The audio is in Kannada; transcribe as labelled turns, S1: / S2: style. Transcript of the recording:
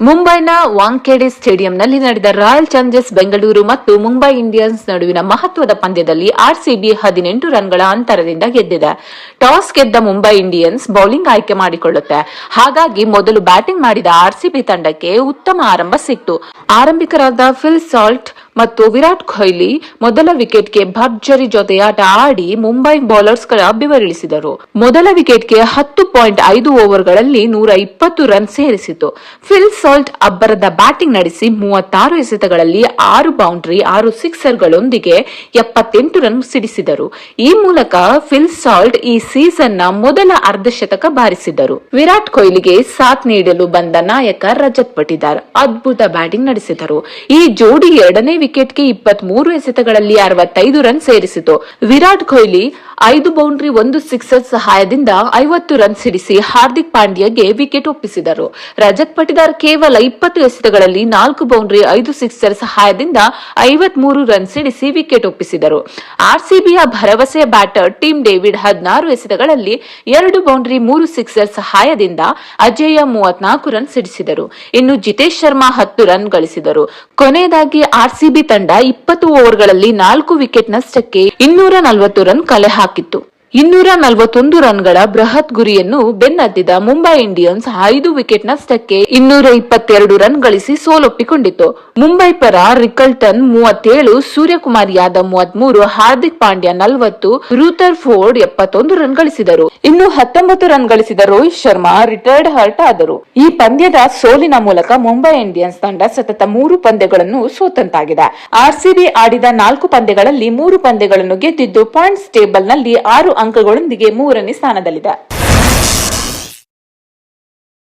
S1: ಮುಂಬೈನ ವಾಂಖೇಡೆ ಸ್ಟೇಡಿಯಂನಲ್ಲಿ ನಡೆದ ರಾಯಲ್ ಚಾಲೆಂಜರ್ಸ್ ಬೆಂಗಳೂರು ಮತ್ತು ಮುಂಬೈ ಇಂಡಿಯನ್ಸ್ ನಡುವಿನ ಮಹತ್ವದ ಪಂದ್ಯದಲ್ಲಿ ಆರ್ಸಿಬಿ 18 ರನ್ಗಳ ಅಂತರದಿಂದ ಗೆದ್ದಿದೆ. ಟಾಸ್ ಗೆದ್ದ ಮುಂಬೈ ಇಂಡಿಯನ್ಸ್ ಬೌಲಿಂಗ್ ಆಯ್ಕೆ ಮಾಡಿಕೊಳ್ಳುತ್ತೆ. ಹಾಗಾಗಿ ಮೊದಲು ಬ್ಯಾಟಿಂಗ್ ಮಾಡಿದ ಆರ್ಸಿಬಿ ತಂಡಕ್ಕೆ ಉತ್ತಮ ಆರಂಭ ಸಿಕ್ತು. ಆರಂಭಿಕರಾದ ಫಿಲ್ ಸಾಲ್ಟ್ ಮತ್ತು ವಿರಾಟ್ ಕೊಹ್ಲಿ ಮೊದಲ ವಿಕೆಟ್ಗೆ ಭರ್ಜರಿ ಜೊತೆಯಾಟ ಆಡಿ ಮುಂಬೈ ಬೌಲರ್ಸ್ಗಳ ಬೆವರಿಳಿಸಿದರು. ಮೊದಲ ವಿಕೆಟ್ಗೆ 10.5 ಓವರ್ಗಳಲ್ಲಿ 120 ರನ್ ಸೇರಿಸಿತು. ಫಿಲ್ ಸಾಲ್ಟ್ ಅಬ್ಬರದ ಬ್ಯಾಟಿಂಗ್ ನಡೆಸಿ 36 ಎಸೆತಗಳಲ್ಲಿ 6 ಬೌಂಡರಿ 6 ಸಿಕ್ಸರ್ಗಳೊಂದಿಗೆ 78 ರನ್ ಸಿಡಿಸಿದರು. ಈ ಮೂಲಕ ಫಿಲ್ ಸಾಲ್ಟ್ ಈ ಸೀಸನ್ನ ಮೊದಲ ಅರ್ಧಶತಕ ಬಾರಿಸಿದರು. ವಿರಾಟ್ ಕೊಹ್ಲಿಗೆ ಸಾಥ್ ನೀಡಲು ಬಂದ ನಾಯಕ ರಜತ್ ಪಟಿದಾರ್ ಅದ್ಭುತ ಬ್ಯಾಟಿಂಗ್ ನಡೆಸಿದರು. ಈ ಜೋಡಿ ಎರಡನೇ ವಿಕೆಟ್ಗೆ 23 ಎಸೆತಗಳಲ್ಲಿ 65 ರನ್ ಸೇರಿಸಿತು. ವಿರಾಟ್ ಕೊಹ್ಲಿ 5 ಬೌಂಡರಿ 1 ಸಿಕ್ಸರ್ ಸಹಾಯದಿಂದ 50 ರನ್ ಸಿಡಿಸಿ ಹಾರ್ದಿಕ್ ಪಾಂಡ್ಯಗೆ ವಿಕೆಟ್ ಒಪ್ಪಿಸಿದರು. ರಜತ್ ಪಟಿದಾರ್ ಕೇವಲ 20 ಎಸೆತಗಳಲ್ಲಿ 4 ಬೌಂಡರಿ 5 ಸಿಕ್ಸರ್ ಸಹಾಯದಿಂದ 53 ರನ್ ಸಿಡಿಸಿ ವಿಕೆಟ್ ಒಪ್ಪಿಸಿದರು. ಆರ್ಸಿಬಿಯ ಭರವಸೆಯ ಬ್ಯಾಟರ್ ಟಿಮ್ ಡೇವಿಡ್ 16 ಎಸೆತಗಳಲ್ಲಿ 2 ಬೌಂಡರಿ 3 ಸಿಕ್ಸರ್ ಸಹಾಯದಿಂದ ಅಜೇಯ 34 ರನ್ ಸಿಡಿಸಿದರು. ಇನ್ನು ಜಿತೇಶ್ ಶರ್ಮಾ 10 ರನ್ ಗಳಿಸಿದರು. ಕೊನೆಯದಾಗಿ ಆರ್ಸಿಬಿ ತಂಡ 20 ಓವರ್ಗಳಲ್ಲಿ 4 ವಿಕೆಟ್ ನಷ್ಟಕ್ಕೆ 240 ರನ್ ಕಲೆ ಹಾಕಿತ್ತು. 241 ರನ್ಗಳ ಬೃಹತ್ ಗುರಿಯನ್ನು ಬೆನ್ನತ್ತಿದ ಮುಂಬೈ ಇಂಡಿಯನ್ಸ್ 5 ವಿಕೆಟ್ ನಷ್ಟಕ್ಕೆ 222 ರನ್ ಗಳಿಸಿ ಸೋಲೊಪ್ಪಿಕೊಂಡಿತ್ತು. ಮುಂಬೈ ಪರ Rickelton 37, Suryakumar Yadav 33, Hardik Pandya 40, ರೂಥರ್ Ford 71 run ಗಳಿಸಿದರು. ಇನ್ನು 19 ರನ್ ಗಳಿಸಿದ ರೋಹಿತ್ ಶರ್ಮಾ ರಿಟೈರ್ಡ್ ಹರ್ಟ್ ಆದರು. ಈ ಪಂದ್ಯದ ಸೋಲಿನ ಮೂಲಕ ಮುಂಬೈ ಇಂಡಿಯನ್ಸ್ ತಂಡ ಸತತ 3 ಪಂದ್ಯಗಳನ್ನು ಸೋತಂತಾಗಿದೆ. ಆರ್ಸಿಬಿ ಆಡಿದ 4 ಪಂದ್ಯಗಳಲ್ಲಿ 3 ಪಂದ್ಯಗಳನ್ನು ಗೆದ್ದಿದ್ದು ಪಾಯಿಂಟ್ಸ್ ಟೇಬಲ್ ನಲ್ಲಿ 6 ಅಂಕಗಳೊಂದಿಗೆ 3ನೇ ಸ್ಥಾನದಲ್ಲಿದೆ.